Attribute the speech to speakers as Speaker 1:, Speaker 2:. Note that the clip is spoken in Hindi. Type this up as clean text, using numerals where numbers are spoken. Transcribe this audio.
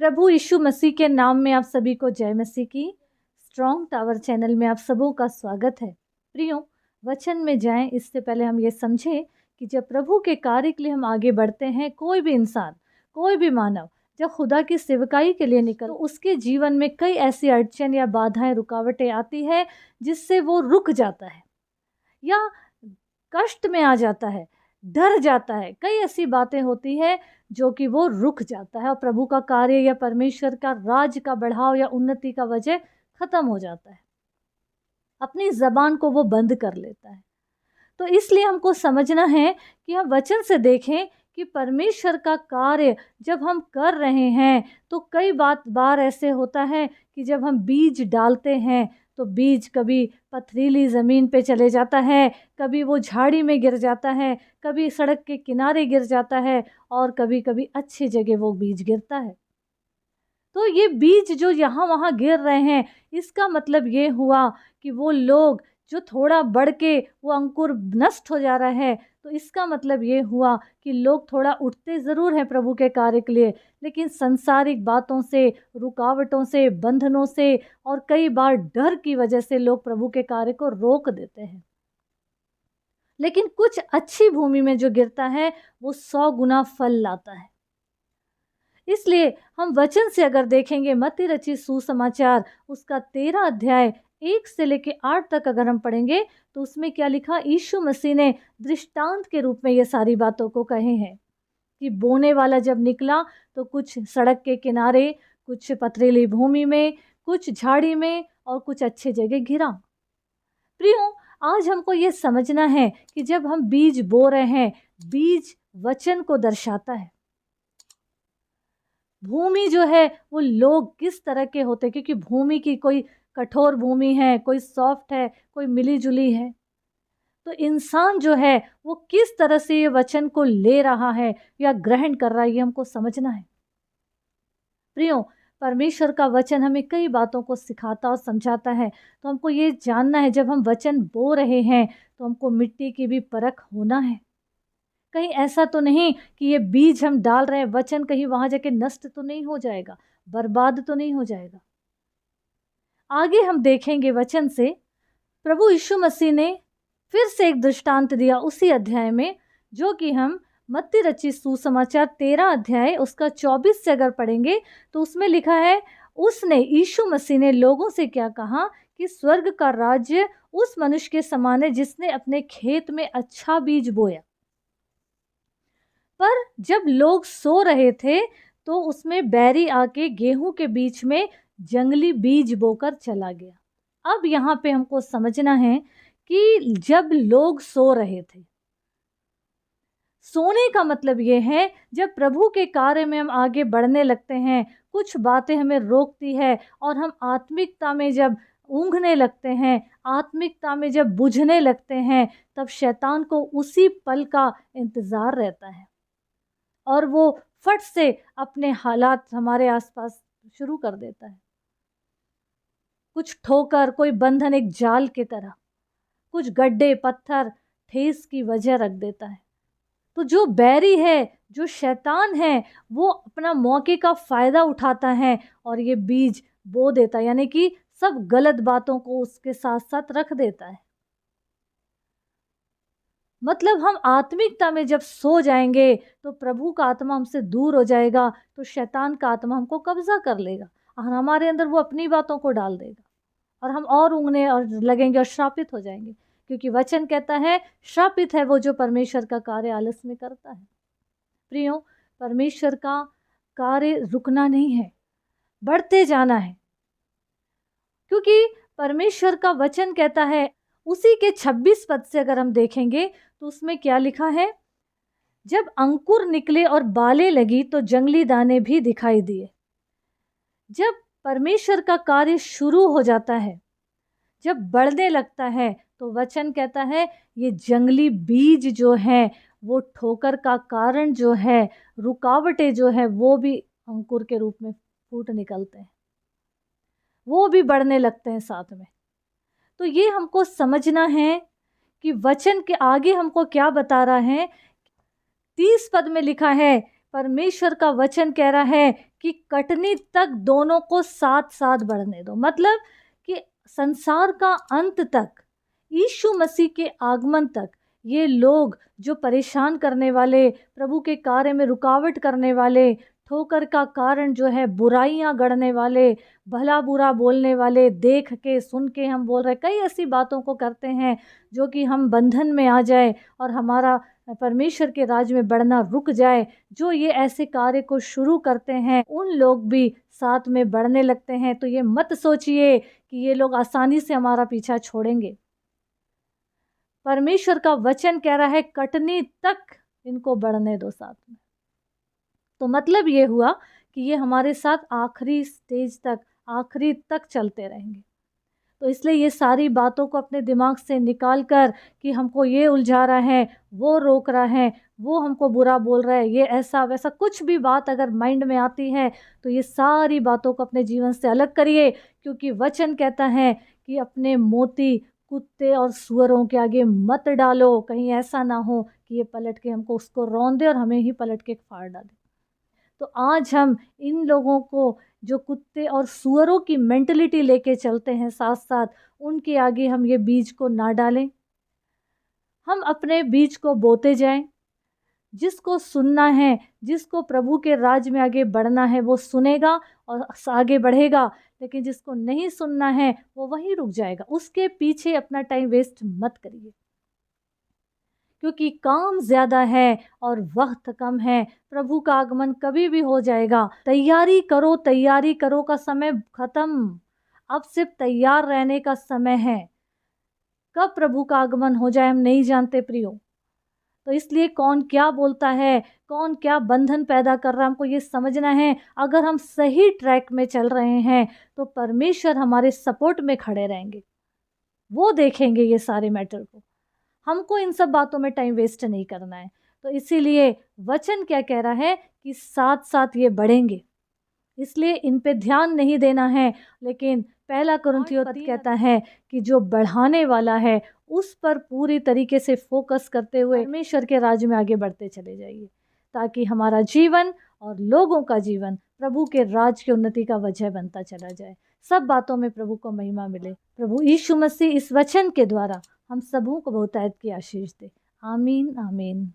Speaker 1: प्रभु यीशु मसीह के नाम में आप सभी को जय मसीह की। स्ट्रॉन्ग टावर चैनल में आप सबों का स्वागत है। प्रियो, वचन में जाएं इससे पहले हम ये समझें कि जब प्रभु के कार्य के लिए हम आगे बढ़ते हैं, कोई भी इंसान, कोई भी मानव जब खुदा की सेवकाई के लिए निकल, तो उसके जीवन में कई ऐसी अड़चन या बाधाएं, रुकावटें आती है जिससे वो रुक जाता है या कष्ट में आ जाता है, डर जाता है। कई ऐसी बातें होती है जो कि वो रुक जाता है और प्रभु का कार्य या परमेश्वर का राज का बढ़ाव या उन्नति का वजह खत्म हो जाता है। अपनी जबान को वो बंद कर लेता है। तो इसलिए हमको समझना है कि हम वचन से देखें कि परमेश्वर का कार्य जब हम कर रहे हैं तो कई बार ऐसे होता है कि जब हम बीज डालते हैं तो बीज कभी पथरीली ज़मीन पे चले जाता है, कभी वो झाड़ी में गिर जाता है, कभी सड़क के किनारे गिर जाता है और कभी कभी अच्छी जगह वो बीज गिरता है। तो ये बीज जो यहाँ वहाँ गिर रहे हैं, इसका मतलब ये हुआ कि वो लोग जो थोड़ा बढ़ के वो अंकुर नष्ट हो जा रहा है, तो इसका मतलब ये हुआ कि लोग थोड़ा उठते ज़रूर हैं प्रभु के कार्य के लिए, लेकिन संसारिक बातों से, रुकावटों से, बंधनों से और कई बार डर की वजह से लोग प्रभु के कार्य को रोक देते हैं। लेकिन कुछ अच्छी भूमि में जो गिरता है वो 100 गुना फल लाता है। इसलिए हम वचन से अगर देखेंगे, मत्ती रचित सुसमाचार उसका 13 अध्याय 1 से लेके 8 तक अगर हम पढ़ेंगे तो उसमें क्या लिखा, यीशु मसीह ने दृष्टांत के रूप में ये सारी बातों को कहे हैं कि बोने वाला जब निकला तो कुछ सड़क के किनारे, कुछ पथरीली भूमि में, कुछ झाड़ी में और कुछ अच्छी जगह गिरा। प्रियो, आज हमको ये समझना है कि जब हम बीज बो रहे हैं, बीज वचन को दर्शाता है। भूमि जो है वो लोग किस तरह के होते हैं, क्योंकि भूमि की कोई कठोर भूमि है, कोई सॉफ्ट है, कोई मिली जुली है। तो इंसान जो है वो किस तरह से ये वचन को ले रहा है या ग्रहण कर रहा है, ये हमको समझना है। प्रियो, परमेश्वर का वचन हमें कई बातों को सिखाता और समझाता है। तो हमको ये जानना है, जब हम वचन बो रहे हैं तो हमको मिट्टी की भी परख होना है। कहीं ऐसा तो नहीं कि ये बीज हम डाल रहे हैं, वचन कहीं वहां जाके नष्ट तो नहीं हो जाएगा, बर्बाद तो नहीं हो जाएगा। आगे हम देखेंगे वचन से प्रभु यीशु मसीह ने फिर से एक दृष्टांत दिया उसी अध्याय में, जो कि हम मत्ती रचित सुसमाचार 13 अध्याय उसका 24 से अगर पढ़ेंगे तो उसमें लिखा है, उसने यीशु मसीह ने लोगों से क्या कहा कि स्वर्ग का राज्य उस मनुष्य के समान है जिसने अपने खेत में अच्छा बीज बोया। पर जब लोग सो रहे थे तो उसमें बैरी आके गेहूं के बीच में जंगली बीज बोकर चला गया। अब यहाँ पे हमको समझना है कि जब लोग सो रहे थे, सोने का मतलब ये है जब प्रभु के कार्य में हम आगे बढ़ने लगते हैं, कुछ बातें हमें रोकती है और हम आत्मिकता में जब ऊँघने लगते हैं, आत्मिकता में जब बुझने लगते हैं, तब शैतान को उसी पल का इंतज़ार रहता है और वो फट से अपने हालात हमारे आसपास शुरू कर देता है। कुछ ठोकर, कोई बंधन एक जाल की तरह, कुछ गड्ढे, पत्थर ठेस की वजह रख देता है। तो जो बैरी है, जो शैतान है, वो अपना मौके का फ़ायदा उठाता है और ये बीज बो देता है, यानी कि सब गलत बातों को उसके साथ साथ रख देता है। मतलब हम आत्मिकता में जब सो जाएंगे तो प्रभु का आत्मा हमसे दूर हो जाएगा, तो शैतान का आत्मा हमको कब्जा कर लेगा और हमारे अंदर वो अपनी बातों को डाल देगा और हम और ऊँघने और लगेंगे और श्रापित हो जाएंगे, क्योंकि वचन कहता है श्रापित है वो जो परमेश्वर का कार्य आलस में करता है। प्रियो, परमेश्वर का कार्य रुकना नहीं है, बढ़ते जाना है, क्योंकि परमेश्वर का वचन कहता है, उसी के 26 पद से अगर हम देखेंगे तो उसमें क्या लिखा है, जब अंकुर निकले और बालें लगी तो जंगली दाने भी दिखाई दिए। जब परमेश्वर का कार्य शुरू हो जाता है, जब बढ़ने लगता है, तो वचन कहता है ये जंगली बीज जो है, वो ठोकर का कारण जो है, रुकावटें जो है, वो भी अंकुर के रूप में फूट निकलते हैं, वो भी बढ़ने लगते हैं साथ में। तो ये हमको समझना है कि वचन के आगे हमको क्या बता रहा है। 30 पद में लिखा है परमेश्वर का वचन कह रहा है कि कटनी तक दोनों को साथ साथ बढ़ने दो। मतलब कि संसार का अंत तक, यीशु मसीह के आगमन तक, ये लोग जो परेशान करने वाले, प्रभु के कार्य में रुकावट करने वाले, ठोकर का कारण जो है बुराइयां गढ़ने वाले, भला बुरा बोलने वाले, देख के सुन के हम बोल रहे, कई ऐसी बातों को करते हैं जो कि हम बंधन में आ जाए और हमारा परमेश्वर के राज में बढ़ना रुक जाए। जो ये ऐसे कार्य को शुरू करते हैं उन लोग भी साथ में बढ़ने लगते हैं। तो ये मत सोचिए कि ये लोग आसानी से हमारा पीछा छोड़ेंगे। परमेश्वर का वचन कह रहा है कटनी तक इनको बढ़ने दो साथ में। तो मतलब ये हुआ कि ये हमारे साथ आखिरी स्टेज तक, आखिरी तक चलते रहेंगे। तो इसलिए ये सारी बातों को अपने दिमाग से निकाल कर कि हमको ये उलझा रहा है, वो रोक रहा है, वो हमको बुरा बोल रहा है, ये ऐसा वैसा कुछ भी बात अगर माइंड में आती है तो ये सारी बातों को अपने जीवन से अलग करिए। क्योंकि वचन कहता है कि अपने मोती कुत्ते और सुअरों के आगे मत डालो, कहीं ऐसा ना हो कि ये पलट के हमको उसको रौंद दे और हमें ही पलट के फाड़ डाले। तो आज हम इन लोगों को जो कुत्ते और सुअरों की मेंटलिटी लेके चलते हैं, साथ साथ उनके आगे हम ये बीज को ना डालें। हम अपने बीज को बोते जाएं। जिसको सुनना है, जिसको प्रभु के राज में आगे बढ़ना है, वो सुनेगा और आगे बढ़ेगा। लेकिन जिसको नहीं सुनना है वो वहीं रुक जाएगा। उसके पीछे अपना टाइम वेस्ट मत करिए, क्योंकि काम ज़्यादा है और वक्त कम है। प्रभु का आगमन कभी भी हो जाएगा। तैयारी करो का समय ख़त्म। अब सिर्फ तैयार रहने का समय है। कब प्रभु का आगमन हो जाए हम नहीं जानते प्रियो। तो इसलिए कौन क्या बोलता है, कौन क्या बंधन पैदा कर रहा है, हमको ये समझना है। अगर हम सही ट्रैक में चल रहे हैं तो परमेश्वर हमारे सपोर्ट में खड़े रहेंगे। वो देखेंगे ये सारे मैटर को। हमको इन सब बातों में टाइम वेस्ट नहीं करना है। तो इसीलिए वचन क्या कह रहा है कि साथ साथ ये बढ़ेंगे, इसलिए इन पे ध्यान नहीं देना है। लेकिन पहला कुरिन्थियों पद कहता है कि जो बढ़ाने वाला है उस पर पूरी तरीके से फोकस करते हुए परमेश्वर के राज्य में आगे बढ़ते चले जाइए, ताकि हमारा जीवन और लोगों का जीवन प्रभु के राज की उन्नति का वजह बनता चला जाए। सब बातों में प्रभु को महिमा मिले। प्रभु यीशु मसीह इस वचन के द्वारा हम सबों को बहुतायत की आशीष दे। आमीन आमीन।